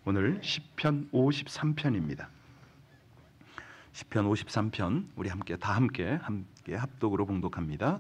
오늘 시편 53편입니다. 시편 53편 우리 함께 합독으로 봉독합니다.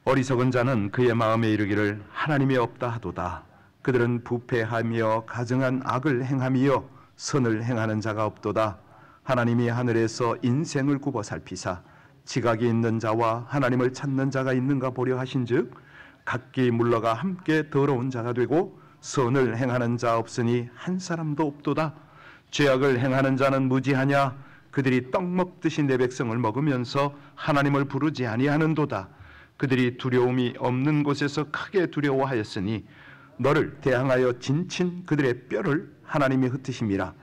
어리석은 자는 그의 마음에 이르기를 하나님이 없다 하도다. 그들은 부패하며 가증한 악을 행하며 선을 행하는 자가 없도다. 하나님이 하늘에서 인생을 굽어 살피사 지각이 있는 자와 하나님을 찾는 자가 있는가 보려 하신즉 각기 물러가 함께 더러운 자가 되고 선을 행하는 자 없으니 한 사람도 없도다. 죄악을 행하는 자는 무지하냐? 그들이 떡 먹듯이 내 백성을 먹으면서 하나님을 부르지 아니하는도다. 그들이 두려움이 없는 곳에서 크게 두려워하였으니 너를 대항하여 진친 그들의 뼈를 하나님이 흩으심이라.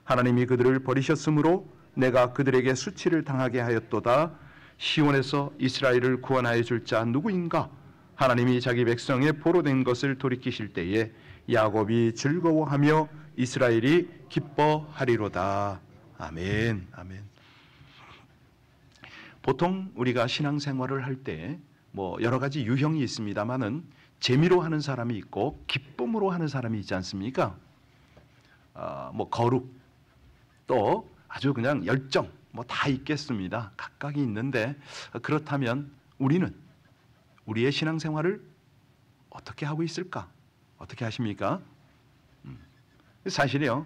하나님이 그들을 버리셨으므로 내가 그들에게 수치를 당하게 하였도다. 시온에서 이스라엘을 구원하여 줄 자 누구인가? 하나님이 자기 백성의 포로된 것을 돌이키실 때에 야곱이 즐거워하며 이스라엘이 기뻐하리로다. 아멘. 아멘. 보통 우리가 신앙생활을 할 때 여러 가지 유형이 있습니다만은 재미로 하는 사람이 있고 기쁨으로 하는 사람이 있지 않습니까? 거룩 또 아주 그냥 열정 다 있겠습니다. 각각이 있는데 그렇다면 우리는 우리의 신앙생활을 어떻게 하고 있을까? 어떻게 하십니까? 사실이요.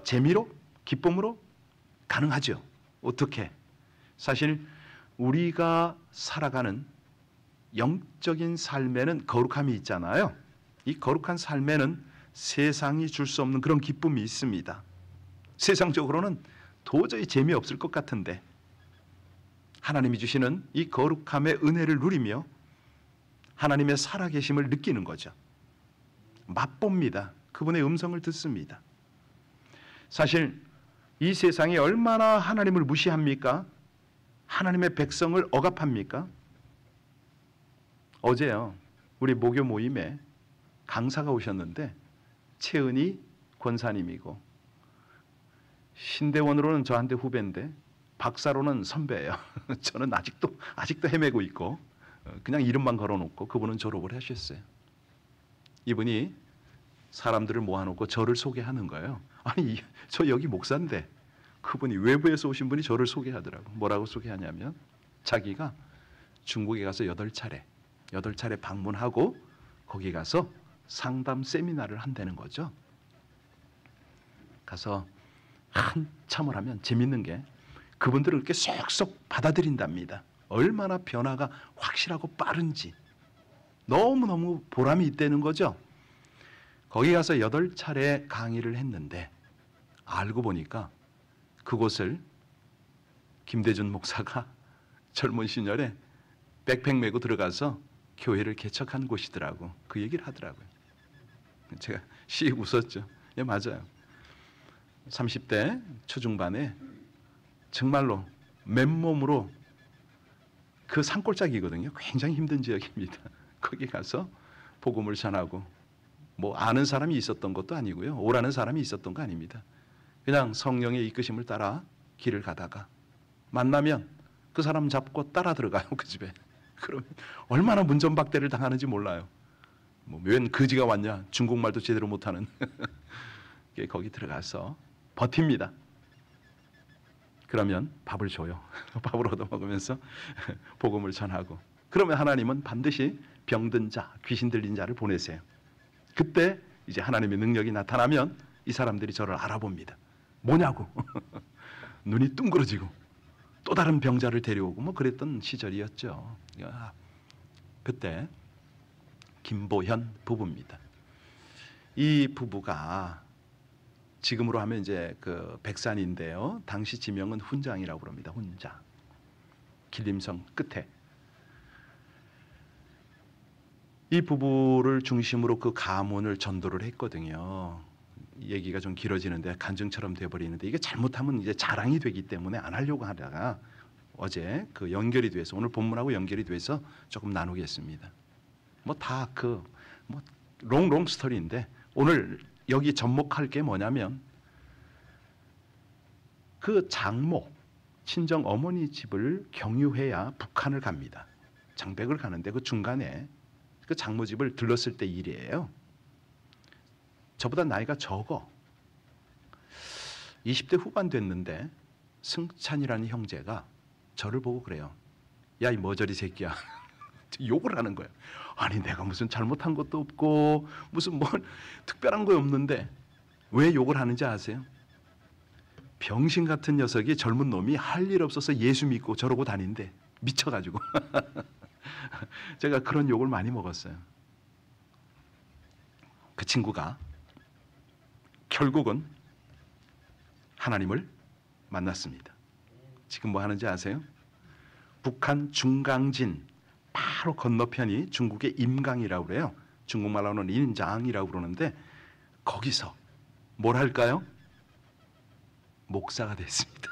재미로 기쁨으로 가능하죠. 어떻게? 사실 우리가 살아가는 영적인 삶에는 거룩함이 있잖아요. 이 거룩한 삶에는 세상이 줄 수 없는 그런 기쁨이 있습니다. 세상적으로는 도저히 재미없을 것 같은데 하나님이 주시는 이 거룩함의 은혜를 누리며 하나님의 살아계심을 느끼는 거죠. 맛봅니다. 그분의 음성을 듣습니다. 사실 이 세상이 얼마나 하나님을 무시합니까? 하나님의 백성을 억압합니까? 어제요, 우리 모교 모임에 강사가 오셨는데 최은희 권사님이고 신대원으로는 저한테 후배인데 박사로는 선배예요. 저는 아직도 헤매고 있고 그냥 이름만 걸어놓고 그분은 졸업을 하셨어요. 이분이 사람들을 모아놓고 저를 소개하는 거예요. 아니 저 여기 목사인데 그분이 외부에서 오신 분이 저를 소개하더라고. 뭐라고 소개하냐면 자기가 중국에 가서 8차례 방문하고 거기 가서 상담 세미나를 한다는 거죠. 가서 한참을 하면 재밌는 게 그분들을 이렇게 쏙쏙 받아들인답니다. 얼마나 변화가 확실하고 빠른지 너무너무 보람이 있다는 거죠. 거기 가서 8차례 강의를 했는데 알고 보니까 그곳을 김대준 목사가 젊은 시절에 백팩 메고 들어가서 교회를 개척한 곳이더라고. 그 얘기를 하더라고요. 제가 씩 웃었죠. 예, 맞아요. 30대 초중반에 정말로 맨몸으로 그 산골짜기거든요. 굉장히 힘든 지역입니다. 거기 가서 복음을 전하고 아는 사람이 있었던 것도 아니고요. 오라는 사람이 있었던 거 아닙니다. 그냥 성령의 이끄심을 따라 길을 가다가 만나면 그 사람 잡고 따라 들어가요. 그 집에. 그러면 얼마나 문전박대를 당하는지 몰라요. 웬 거지가 왔냐. 중국말도 제대로 못하는. 거기 들어가서 버팁니다. 그러면 밥을 줘요. 밥을 얻어먹으면서 복음을 전하고. 그러면 하나님은 반드시 병든 자, 귀신 들린 자를 보내세요. 그때 이제 하나님의 능력이 나타나면 이 사람들이 저를 알아봅니다. 뭐냐고. 눈이 둥그러지고 또 다른 병자를 데려오고 그랬던 시절이었죠. 그때 김보현 부부입니다. 이 부부가 지금으로 하면 이제 그 백산인데요. 당시 지명은 훈장이라고 부릅니다. 훈장. 길림성 끝에. 이 부부를 중심으로 그 가문을 전도를 했거든요. 얘기가 좀 길어지는데 간증처럼 돼버리는데 이게 잘못하면 이제 자랑이 되기 때문에 안 하려고 하다가 어제 그 연결이 돼서 오늘 본문하고 연결이 돼서 조금 나누겠습니다. 롱 스토리인데 오늘 여기 접목할 게 뭐냐면 그 장모 친정 어머니 집을 경유해야 북한을 갑니다. 장백을 가는데 그 중간에 그 장모 집을 들렀을 때 일이에요. 저보다 나이가 적어. 20대 후반 됐는데 승찬이라는 형제가 저를 보고 그래요. 야, 이 머저리 새끼야. 욕을 하는 거예요. 아니, 내가 무슨 잘못한 것도 없고 무슨 뭐 특별한 거 없는데 왜 욕을 하는지 아세요? 병신 같은 녀석이, 젊은 놈이 할 일 없어서 예수 믿고 저러고 다닌대. 미쳐가지고. 제가 그런 욕을 많이 먹었어요. 그 친구가 결국은 하나님을 만났습니다. 지금 뭐 하는지 아세요? 북한 중강진 바로 건너편이 중국의 임강이라고 그래요. 중국말로는 인장이라고 그러는데 거기서 뭘 할까요? 목사가 됐습니다.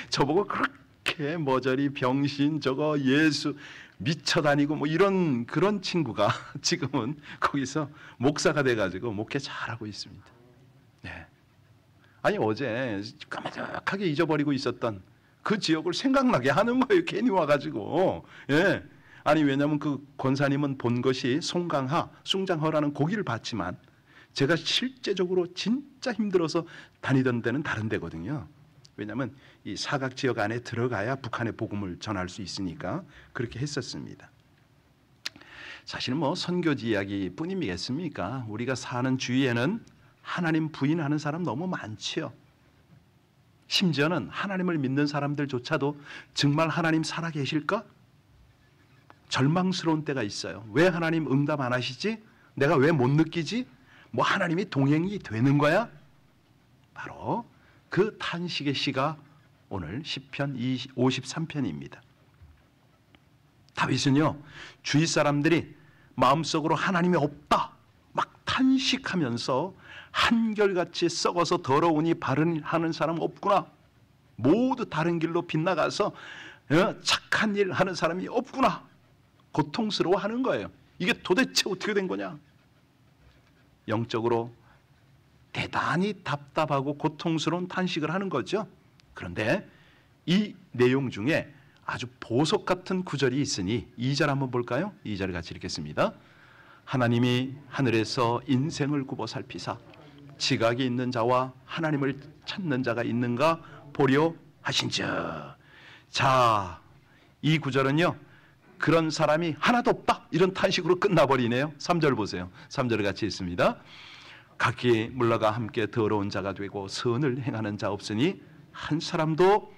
저보고 그렇게 머저리 병신 저거 예수 미쳐 다니고 뭐 이런 그런 친구가 지금은 거기서 목사가 돼가지고 목회 잘하고 있습니다. 네. 아니, 어제 까마득하게 잊어버리고 있었던 그 지역을 생각나게 하는 거예요. 괜히 와가지고. 예. 아니, 왜냐하면 그 권사님은 본 것이 송강하, 숭장허라는 고기를 봤지만 제가 실제적으로 진짜 힘들어서 다니던 데는 다른 데거든요. 왜냐하면 이 사각 지역 안에 들어가야 북한의 복음을 전할 수 있으니까 그렇게 했었습니다. 사실은 뭐 선교지 이야기뿐이겠습니까? 우리가 사는 주위에는 하나님 부인하는 사람 너무 많지요. 심지어는 하나님을 믿는 사람들조차도 정말 하나님 살아계실까? 절망스러운 때가 있어요. 왜 하나님 응답 안 하시지? 내가 왜 못 느끼지? 뭐 하나님이 동행이 되는 거야? 바로 그 탄식의 시가 오늘 시편 53편입니다. 다윗은요, 주위 사람들이 마음속으로 하나님이 없다 막 탄식하면서 한결같이 썩어서 더러우니 바른 사람 없구나, 모두 다른 길로 빗나가서 착한 일 하는 사람이 없구나, 고통스러워하는 거예요. 이게 도대체 어떻게 된 거냐? 영적으로 대단히 답답하고 고통스러운 탄식을 하는 거죠. 그런데 이 내용 중에 아주 보석 같은 구절이 있으니 2절 한번 볼까요? 2절 같이 읽겠습니다. 하나님이 하늘에서 인생을 굽어 살피사 지각이 있는 자와 하나님을 찾는 자가 있는가 보려 하신즉. 자, 이 구절은요, 그런 사람이 하나도 없다 이런 탄식으로 끝나버리네요. 3절 보세요. 3절을 같이 읽습니다. 각기 물러가 함께 더러운 자가 되고 선을 행하는 자 없으니 한 사람도.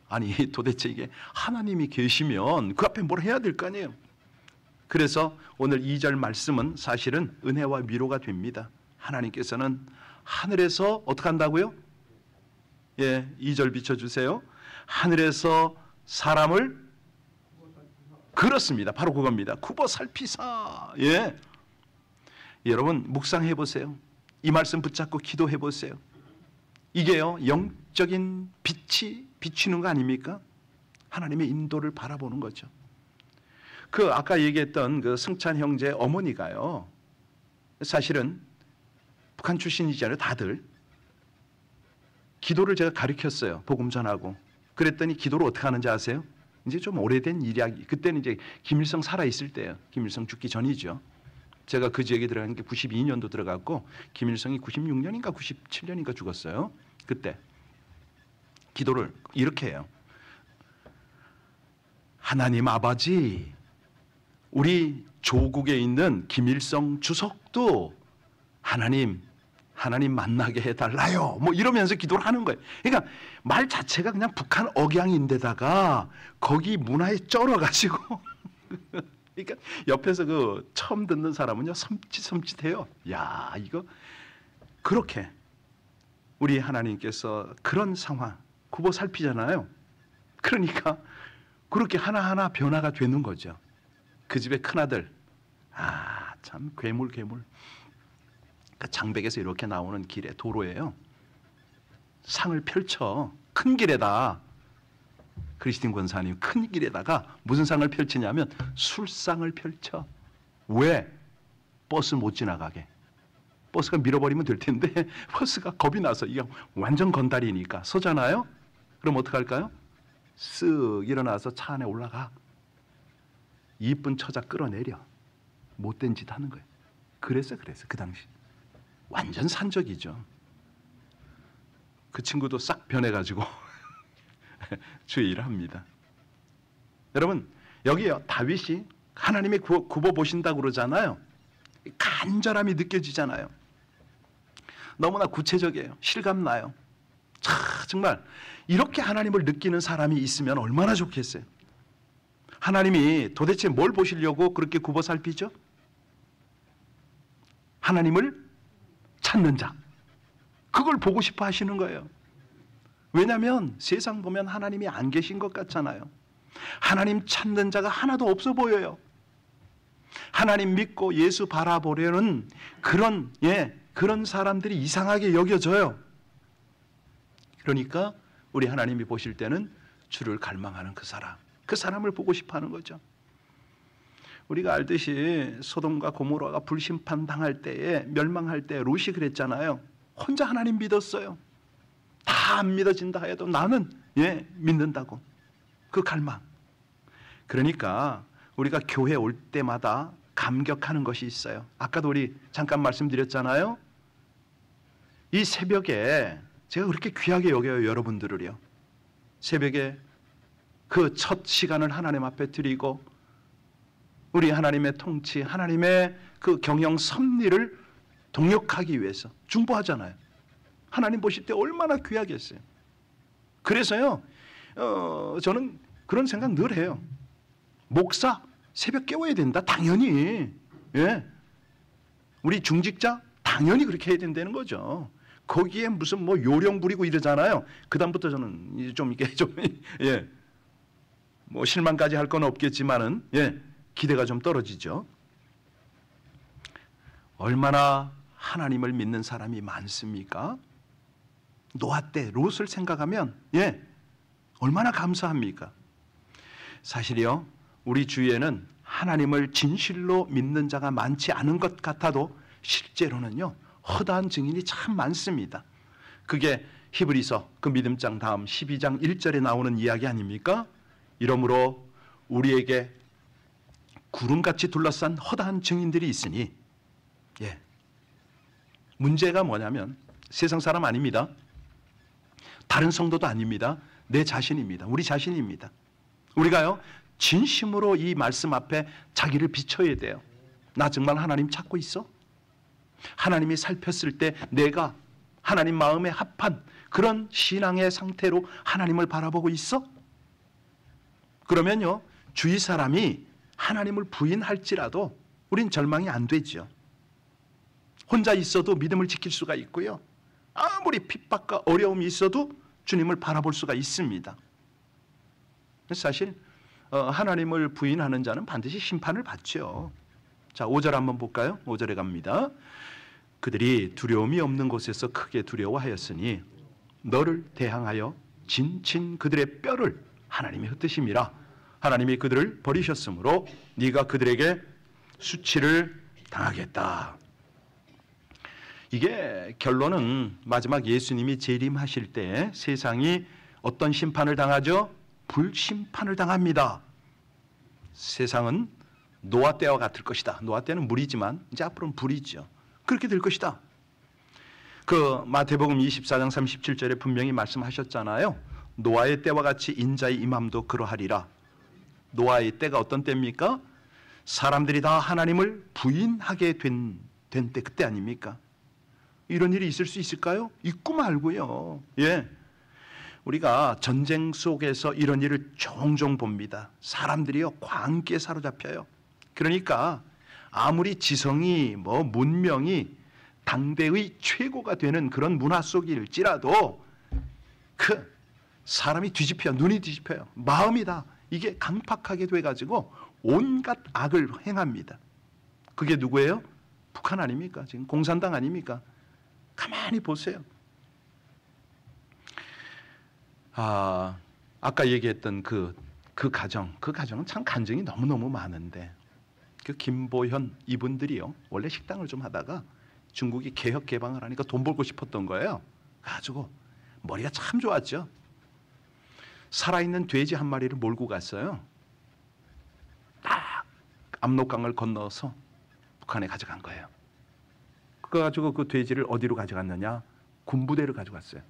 아니, 도대체 이게 하나님이 계시면 그 앞에 뭘 해야 될 거 아니에요. 그래서 오늘 2절 말씀은 사실은 은혜와 위로가 됩니다. 하나님께서는 하늘에서 어떻게 한다고요? 예, 2절 비춰주세요. 하늘에서 사람을, 그렇습니다. 바로 그겁니다. 굽어 살피사. 예. 여러분 묵상해 보세요. 이 말씀 붙잡고 기도해 보세요. 이게요, 영적인 빛이 비추는 거 아닙니까? 하나님의 인도를 바라보는 거죠. 그 아까 얘기했던 그 승찬 형제 어머니가요, 사실은 북한 출신이잖아요. 다들 기도를 제가 가르쳤어요. 복음 전하고. 그랬더니 기도를 어떻게 하는지 아세요? 이제 좀 오래된 이야기. 그때는 이제 김일성 살아있을 때예요. 김일성 죽기 전이죠. 제가 그 지역에 들어간 게 92년도 들어갔고 김일성이 96년인가 97년인가 죽었어요. 그때 기도를 이렇게 해요. 하나님 아버지, 우리 조국에 있는 김일성 주석도 하나님 만나게 해달라요. 뭐 이러면서 기도를 하는 거예요. 그러니까 말 자체가 그냥 북한 억양인데다가 거기 문화에 쩔어가지고 그러니까 옆에서 그 처음 듣는 사람은요 섬찟해요. 야, 이거 그렇게 우리 하나님께서 그런 상황 굽어 살피잖아요. 그러니까 그렇게 하나하나 변화가 되는 거죠. 그 집의 큰아들, 아, 참 괴물. 그러니까 장백에서 이렇게 나오는 길에 도로예요. 상을 펼쳐 큰 길에다, 크리스틴 권사님 큰 길에다가 무슨 상을 펼치냐면 술상을 펼쳐. 왜? 버스 못 지나가게. 버스가 밀어버리면 될 텐데 버스가 겁이 나서, 이게 완전 건달이니까 서잖아요. 그럼 어떡할까요? 쓱 일어나서 차 안에 올라가. 이쁜 처자 끌어내려. 못된 짓 하는 거예요. 그래서 그 당시 완전 산적이죠. 그 친구도 싹 변해가지고 주의를 합니다. 여러분, 여기요, 다윗이 하나님이 굽어 보신다고 그러잖아요. 간절함이 느껴지잖아요. 너무나 구체적이에요. 실감나요. 정말 이렇게 하나님을 느끼는 사람이 있으면 얼마나 좋겠어요. 하나님이 도대체 뭘 보시려고 그렇게 굽어 살피죠? 하나님을 찾는 자, 그걸 보고 싶어 하시는 거예요. 왜냐하면 세상 보면 하나님이 안 계신 것 같잖아요. 하나님 찾는 자가 하나도 없어 보여요. 하나님 믿고 예수 바라보려는 그런 사람들이 이상하게 여겨져요. 그러니까 우리 하나님이 보실 때는 주를 갈망하는 그 사람을 보고 싶어 하는 거죠. 우리가 알듯이 소돔과 고모라가 불심판 당할 때에, 멸망할 때 롯이 그랬잖아요. 혼자 하나님 믿었어요. 다 안 믿어진다 해도 나는 믿는다고. 그 갈망. 그러니까 우리가 교회 올 때마다 감격하는 것이 있어요. 아까도 우리 잠깐 말씀드렸잖아요. 이 새벽에 제가 그렇게 귀하게 여겨요, 여러분들을요. 새벽에 그 첫 시간을 하나님 앞에 드리고 우리 하나님의 통치, 하나님의 그 경영 섭리를 동역하기 위해서 중보하잖아요. 하나님 보실 때 얼마나 귀하겠어요. 그래서요, 저는 그런 생각 늘 해요. 목사 새벽 깨워야 된다. 당연히. 우리 중직자 당연히 그렇게 해야 된다는 거죠. 거기에 무슨 뭐 요령 부리고 이러잖아요. 그 다음부터 저는 이제 좀 이게 좀 뭐 실망까지 할 건 없겠지만은 기대가 좀 떨어지죠. 얼마나 하나님을 믿는 사람이 많습니까? 노아 때 롯을 생각하면 얼마나 감사합니까? 사실이요, 우리 주위에는 하나님을 진실로 믿는 자가 많지 않은 것 같아도 실제로는요, 허다한 증인이 참 많습니다. 그게 히브리서 그 믿음장 다음 12장 1절에 나오는 이야기 아닙니까? 이러므로 우리에게 구름같이 둘러싼 허다한 증인들이 있으니, 문제가 뭐냐면 세상 사람 아닙니다. 다른 성도도 아닙니다. 내 자신입니다. 우리 자신입니다. 우리가요, 진심으로 이 말씀 앞에 자기를 비춰야 돼요. 나 정말 하나님 찾고 있어? 하나님이 살폈을 때 내가 하나님 마음에 합한 그런 신앙의 상태로 하나님을 바라보고 있어? 그러면요, 주위 사람이 하나님을 부인할지라도 우린 절망이 안 되죠. 혼자 있어도 믿음을 지킬 수가 있고요. 아무리 핍박과 어려움이 있어도 주님을 바라볼 수가 있습니다. 사실 하나님을 부인하는 자는 반드시 심판을 받죠. 자, 5절 한번 볼까요? 5절에 갑니다. 그들이 두려움이 없는 곳에서 크게 두려워하였으니 너를 대항하여 진친 그들의 뼈를 하나님이 흩으심이라. 하나님이 그들을 버리셨으므로 네가 그들에게 수치를 당하겠다. 이게 결론은 마지막 예수님이 재림하실 때 세상이 어떤 심판을 당하죠? 불심판을 당합니다. 세상은 노아 때와 같을 것이다. 노아 때는 물이지만 이제 앞으로는 불이죠. 그렇게 될 것이다. 그 마태복음 24장 37절에 분명히 말씀하셨잖아요. 노아의 때와 같이 인자의 임함도 그러하리라. 노아의 때가 어떤 때입니까? 사람들이 다 하나님을 부인하게 된 때, 그때 아닙니까? 이런 일이 있을 수 있을까요? 있고 말고요. 우리가 전쟁 속에서 이런 일을 종종 봅니다. 사람들이요, 광기에 사로잡혀요. 그러니까 아무리 지성이 문명이 당대의 최고가 되는 그런 문화 속일지라도 그 사람이 뒤집혀요. 눈이 뒤집혀요. 마음이 다 이게 강팍하게 돼가지고 온갖 악을 행합니다. 그게 누구예요? 북한 아닙니까? 지금 공산당 아닙니까? 가만히 보세요. 아까 얘기했던 그 가정은 참 간증이 너무너무 많은데, 그 김보현 이분들이요, 원래 식당을 좀 하다가 중국이 개혁 개방을 하니까 돈 벌고 싶었던 거예요. 가지고 머리가 참 좋았죠. 살아있는 돼지 한 마리를 몰고 갔어요. 딱 압록강을 건너서 북한에 가져간 거예요. 그래가지고 그 돼지를 어디로 가져갔느냐? 군부대로 가져갔어요.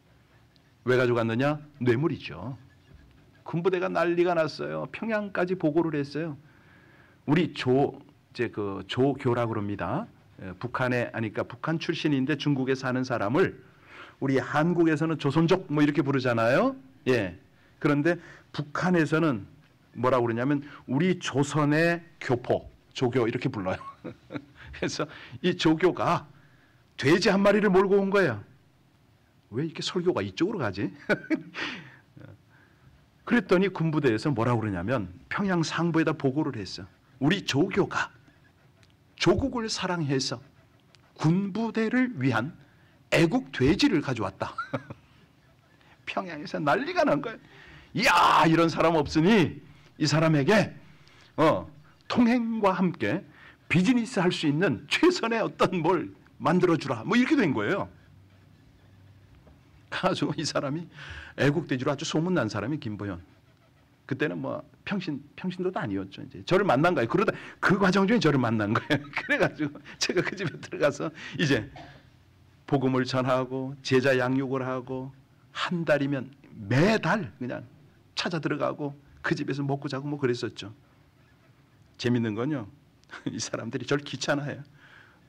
왜 가져갔느냐? 뇌물이죠. 군부대가 난리가 났어요. 평양까지 보고를 했어요. 우리 조교라고 그럽니다. 북한에 아니까 북한 출신인데 중국에 사는 사람을 우리 한국에서는 조선족 뭐 이렇게 부르잖아요. 예. 그런데 북한에서는 뭐라고 그러냐면 우리 조선의 교포, 조교 이렇게 불러요. 그래서 이 조교가 돼지 한 마리를 몰고 온 거예요. 왜 이렇게 설교가 이쪽으로 가지? 그랬더니 군부대에서 뭐라고 그러냐면 평양 상부에다 보고를 했어. 우리 조교가 조국을 사랑해서 군부대를 위한 애국 돼지를 가져왔다. 평양에서 난리가 난 거예요. 이야, 이런 사람 없으니 이 사람에게 통행과 함께 비즈니스 할 수 있는 최선의 어떤 뭘 만들어주라. 뭐 이렇게 된 거예요. 가지고 이 사람이 애국돼지로 아주 소문난 사람이 김보현. 그때는 뭐 평신도도 아니었죠. 이제 저를 만난 거예요. 그러다 그 과정 중에 저를 만난 거예요. 그래가지고 제가 그 집에 들어가서 이제 복음을 전하고 제자 양육을 하고 한 달이면 매달 그냥 찾아 들어가고 그 집에서 먹고 자고 뭐 그랬었죠. 재밌는 건요. 이 사람들이 저를 귀찮아해요.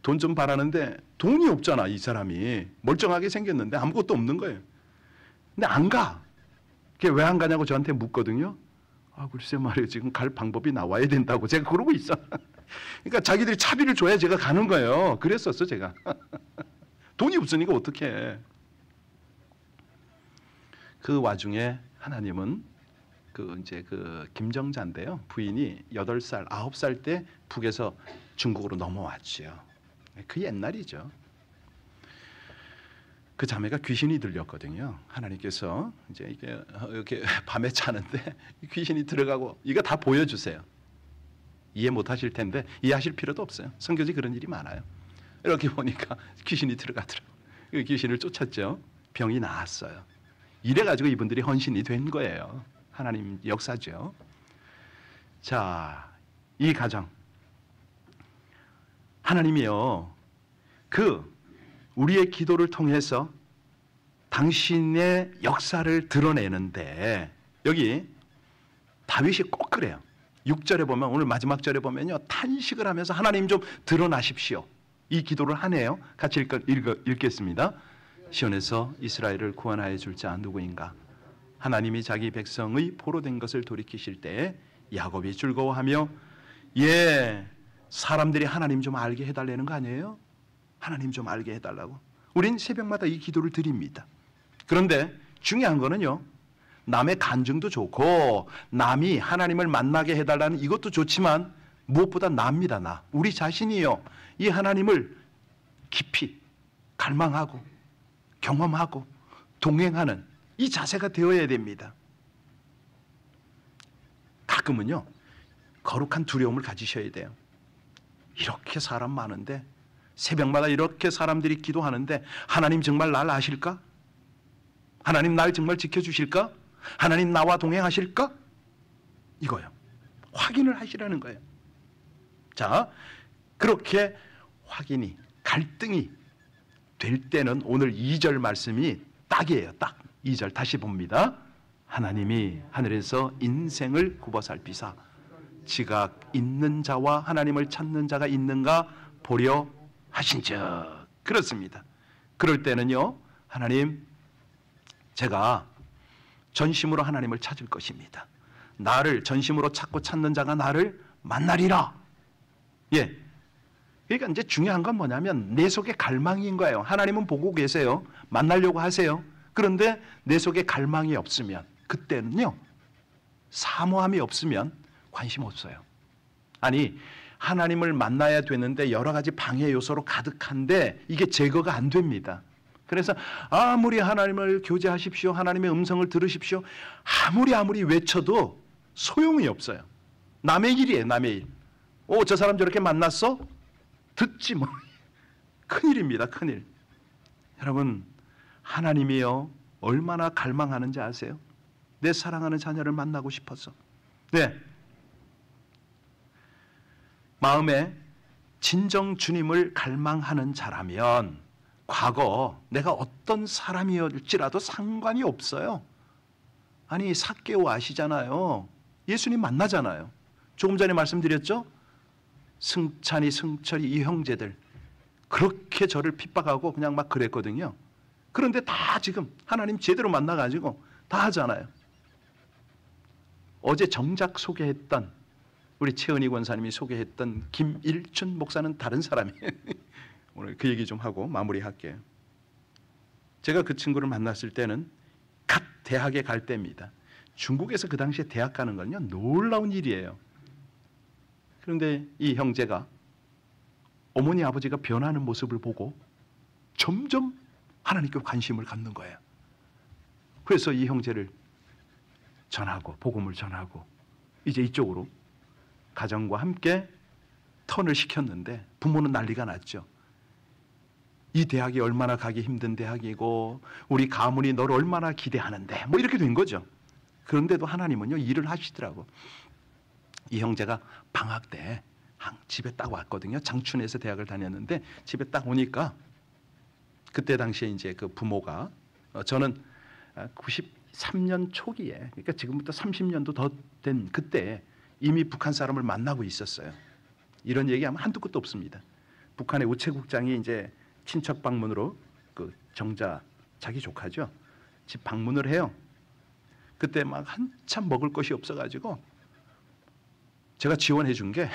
돈 좀 바라는데 돈이 없잖아. 이 사람이 멀쩡하게 생겼는데 아무것도 없는 거예요. 근데 안 가. 그게 왜 안 가냐고 저한테 묻거든요. 아, 글쎄 말이에요. 지금 갈 방법이 나와야 된다고 제가 그러고 있어. 그러니까 자기들이 차비를 줘야 제가 가는 거예요. 그랬었어 제가. 돈이 없으니까 어떡해. 그 와중에 하나님은 그 김정자인데요. 부인이 8살, 9살 때 북에서 중국으로 넘어왔죠. 그 옛날이죠. 그 자매가 귀신이 들렸거든요. 하나님께서 이제 이게 이렇게 밤에 자는데 귀신이 들어가고 이거 다 보여주세요. 이해 못하실 텐데 이해하실 필요도 없어요. 성경에 그런 일이 많아요. 이렇게 보니까 귀신이 들어가더라고요. 귀신을 쫓았죠. 병이 나았어요. 이래가지고 이분들이 헌신이 된 거예요. 하나님 역사죠. 자, 이 가정 하나님이요. 우리의 기도를 통해서 당신의 역사를 드러내는데 여기 다윗이 꼭 그래요. 6절에 보면 오늘 마지막 절에 보면요. 탄식을 하면서 하나님 좀 드러나십시오. 이 기도를 하네요. 같이 읽겠습니다. 시온에서 이스라엘을 구원하여 줄 자 누구인가? 하나님이 자기 백성의 포로된 것을 돌이키실 때에 야곱이 즐거워하며 사람들이 하나님 좀 알게 해달라는 거 아니에요? 하나님 좀 알게 해달라고. 우린 새벽마다 이 기도를 드립니다. 그런데 중요한 거는요. 남의 간증도 좋고 남이 하나님을 만나게 해달라는 이것도 좋지만 무엇보다 나입니다. 나. 우리 자신이요. 이 하나님을 깊이 갈망하고 경험하고 동행하는 이 자세가 되어야 됩니다. 가끔은요. 거룩한 두려움을 가지셔야 돼요. 이렇게 사람 많은데 새벽마다 이렇게 사람들이 기도하는데 하나님 정말 날 아실까? 하나님 날 정말 지켜주실까? 하나님 나와 동행하실까? 이거요. 확인을 하시라는 거예요. 자, 그렇게 확인이 갈등이 될 때는 오늘 2절 말씀이 딱이에요. 딱 2절 다시 봅니다. 하나님이 하늘에서 인생을 굽어 살피사 지각 있는 자와 하나님을 찾는 자가 있는가 보려 하신즉. 그렇습니다. 그럴 때는요. 하나님 제가 전심으로 하나님을 찾을 것입니다. 나를 전심으로 찾고 찾는 자가 나를 만나리라. 그러니까 이제 중요한 건 뭐냐면 내 속에 갈망인 거예요. 하나님은 보고 계세요. 만나려고 하세요. 그런데 내 속에 갈망이 없으면 그때는요. 사모함이 없으면 관심 없어요. 아니 하나님을 만나야 되는데 여러 가지 방해 요소로 가득한데 이게 제거가 안 됩니다. 그래서 아무리 하나님을 교제하십시오. 하나님의 음성을 들으십시오. 아무리 외쳐도 소용이 없어요. 남의 일이에요. 남의 일. 저 사람 저렇게 만났어? 듣지 뭐. 큰일입니다. 큰일. 여러분 하나님이요. 얼마나 갈망하는지 아세요? 내 사랑하는 자녀를 만나고 싶어서. 마음에 진정 주님을 갈망하는 자라면 과거 내가 어떤 사람이었을지라도 상관이 없어요. 아니 삭개오 아시잖아요. 예수님 만나잖아요. 조금 전에 말씀드렸죠. 승찬이, 승철이 이 형제들 그렇게 저를 핍박하고 그냥 막 그랬거든요. 그런데 다 지금 하나님 제대로 만나가지고 다 하잖아요. 어제 정작 소개했던 우리 최은희 권사님이 소개했던 김일춘 목사는 다른 사람이에요. 오늘 그 얘기 좀 하고 마무리할게요. 제가 그 친구를 만났을 때는 갓 대학에 갈 때입니다. 중국에서 그 당시에 대학 가는 건요 놀라운 일이에요. 그런데 이 형제가 어머니 아버지가 변하는 모습을 보고 점점 하나님께 관심을 갖는 거예요. 그래서 이 형제를 전하고 복음을 전하고 이제 이쪽으로 가정과 함께 턴을 시켰는데 부모는 난리가 났죠. 이 대학이 얼마나 가기 힘든 대학이고 우리 가문이 너를 얼마나 기대하는데 뭐 이렇게 된 거죠. 그런데도 하나님은요 일을 하시더라고. 이 형제가 방학 때 집에 딱 왔거든요. 장춘에서 대학을 다녔는데 집에 딱 오니까 그때 당시에 이제 그 부모가 저는 93년 초기에 그러니까 지금부터 30년도 더 된 그때 이미 북한 사람을 만나고 있었어요. 이런 얘기하면 한두 끝도 없습니다. 북한의 우체국장이 이제 친척 방문으로 그 정자 자기 조카죠. 집 방문을 해요. 그때 막 한참 먹을 것이 없어가지고 제가 지원해 준 게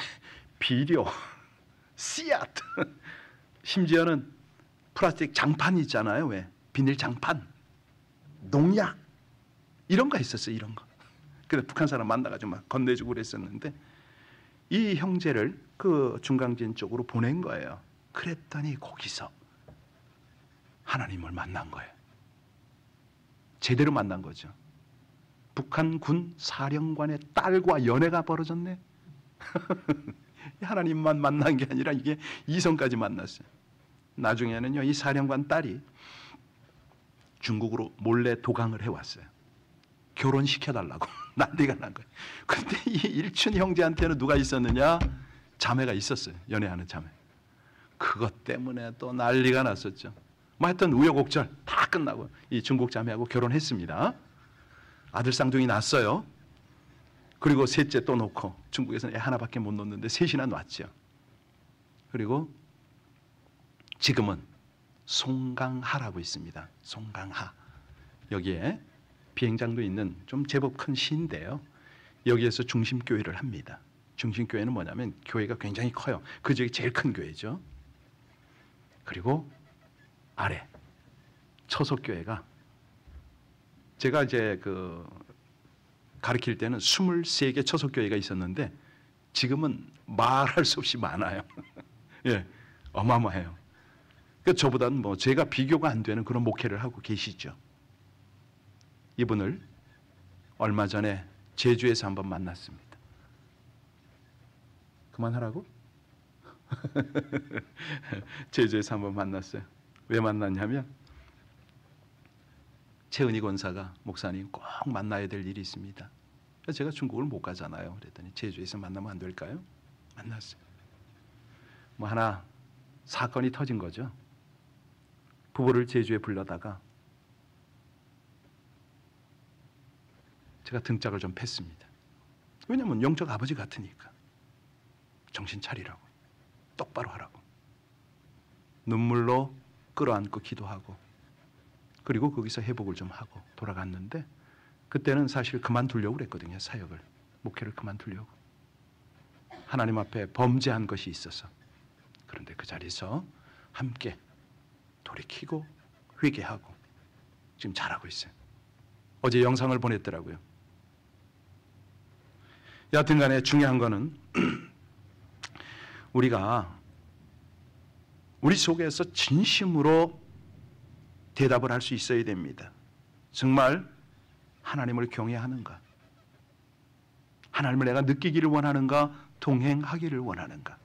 비료, 씨앗, 심지어는 플라스틱 장판 있잖아요. 왜? 비닐 장판, 농약 이런 거 있었어요. 이런 거. 그래서 북한 사람 만나가지고 막 건네주고 그랬었는데 이 형제를 그 중강진 쪽으로 보낸 거예요. 그랬더니 거기서 하나님을 만난 거예요. 제대로 만난 거죠. 북한 군 사령관의 딸과 연애가 벌어졌네. 하나님만 만난 게 아니라 이게 이성까지 만났어요. 나중에는요 이 사령관 딸이 중국으로 몰래 도강을 해왔어요. 결혼시켜달라고 난리가 난 거예요. 근데 이 일춘 형제한테는 누가 있었느냐? 자매가 있었어요. 연애하는 자매. 그것 때문에 또 난리가 났었죠. 뭐 하여튼 우여곡절 다 끝나고 이 중국 자매하고 결혼했습니다. 아들 쌍둥이 낳았어요. 그리고 셋째 또 놓고 중국에서는 애 하나밖에 못 놓는데 셋이나 낳았죠. 그리고 지금은 송강하라고 있습니다. 송강하. 여기에 비행장도 있는 좀 제법 큰 시인데요. 여기에서 중심교회를 합니다. 중심교회는 뭐냐면 교회가 굉장히 커요. 그 중에 제일 큰 교회죠. 그리고 아래 처석교회가 제가 이제 그 가르칠 때는 23개 처석교회가 있었는데 지금은 말할 수 없이 많아요. 예, 어마어마해요. 그러니까 저보다는 뭐 제가 비교가 안 되는 그런 목회를 하고 계시죠. 이분을 얼마 전에 제주에서 한번 만났습니다. 그만하라고? 제주에서 한번 만났어요. 왜 만났냐면 최은희 권사가 목사님 꼭 만나야 될 일이 있습니다. 제가 중국을 못 가잖아요. 그랬더니 제주에서 만나면 안 될까요? 만났어요. 뭐 하나 사건이 터진 거죠. 부부를 제주에 불러다가 제가 등짝을 좀 팼습니다. 왜냐하면 영적 아버지 같으니까. 정신 차리라고. 똑바로 하라고. 눈물로 끌어안고 기도하고 그리고 거기서 회복을 좀 하고 돌아갔는데 그때는 사실 그만두려고 그랬거든요. 사역을. 목회를 그만두려고. 하나님 앞에 범죄한 것이 있어서. 그런데 그 자리에서 함께 돌이키고 회개하고 지금 잘하고 있어요. 어제 영상을 보냈더라고요. 여하튼 간에 중요한 거는 우리가 우리 속에서 진심으로 대답을 할 수 있어야 됩니다. 정말 하나님을 경외하는가? 하나님을 내가 느끼기를 원하는가? 동행하기를 원하는가?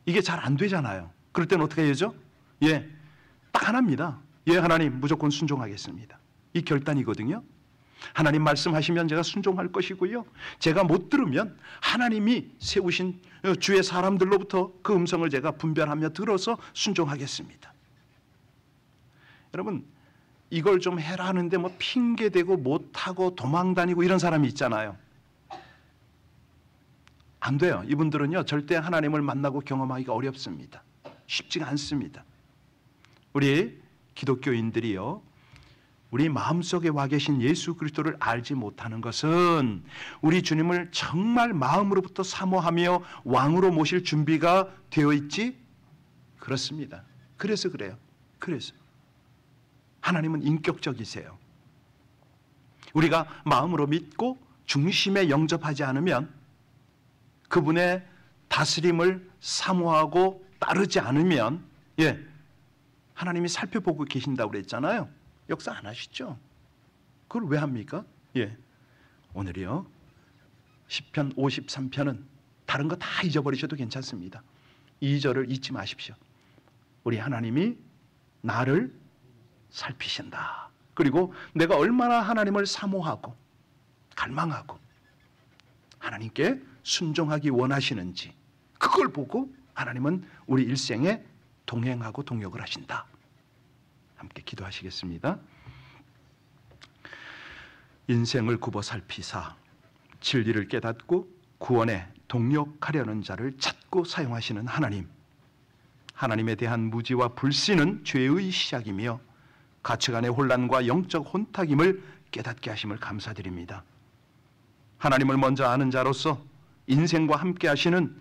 이게 잘 안 되잖아요. 그럴 때는 어떻게 해야죠? 딱 하나입니다. 하나님 무조건 순종하겠습니다. 이 결단이거든요. 하나님 말씀하시면 제가 순종할 것이고요. 제가 못 들으면 하나님이 세우신 주의 사람들로부터 그 음성을 제가 분별하며 들어서 순종하겠습니다. 여러분, 이걸 좀 해라 하는데 뭐 핑계대고 못하고 도망다니고 이런 사람이 있잖아요. 안 돼요. 이분들은요, 절대 하나님을 만나고 경험하기가 어렵습니다. 쉽지가 않습니다. 우리 기독교인들이요, 우리 마음속에 와 계신 예수 그리스도를 알지 못하는 것은 우리 주님을 정말 마음으로부터 사모하며 왕으로 모실 준비가 되어 있지? 그렇습니다. 그래서 그래요. 그래서 하나님은 인격적이세요. 우리가 마음으로 믿고 중심에 영접하지 않으면, 그분의 다스림을 사모하고 따르지 않으면, 하나님이 살펴보고 계신다고 그랬잖아요. 역사 안 하시죠? 그걸 왜 합니까? 오늘이요, 시편 53편은 다른 거 다 잊어버리셔도 괜찮습니다. 2절을 잊지 마십시오. 우리 하나님이 나를 살피신다. 그리고 내가 얼마나 하나님을 사모하고 갈망하고 하나님께 순종하기 원하시는지, 그걸 보고 하나님은 우리 일생에 동행하고 동역을 하신다. 함께 기도하시겠습니다. 인생을 굽어 살피사 진리를 깨닫고 구원에 동역하려는 자를 찾고 사용하시는 하나님, 하나님에 대한 무지와 불신은 죄의 시작이며 가치관의 혼란과 영적 혼탁임을 깨닫게 하심을 감사드립니다. 하나님을 먼저 아는 자로서 인생과 함께 하시는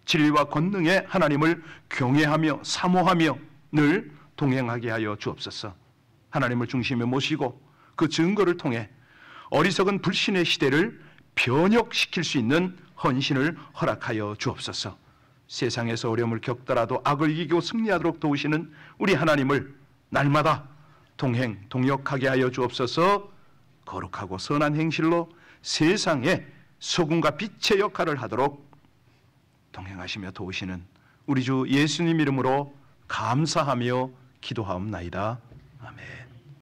진리와 권능의 하나님을 경외하며 사모하며 늘 동행하게 하여 주옵소서. 하나님을 중심에 모시고 그 증거를 통해 어리석은 불신의 시대를 변혁시킬 수 있는 헌신을 허락하여 주옵소서. 세상에서 어려움을 겪더라도 악을 이기고 승리하도록 도우시는 우리 하나님을 날마다 동역하게 하여 주옵소서. 거룩하고 선한 행실로 세상에 소금과 빛의 역할을 하도록 동행하시며 도우시는 우리 주 예수님 이름으로 감사하며 기도하옵나이다.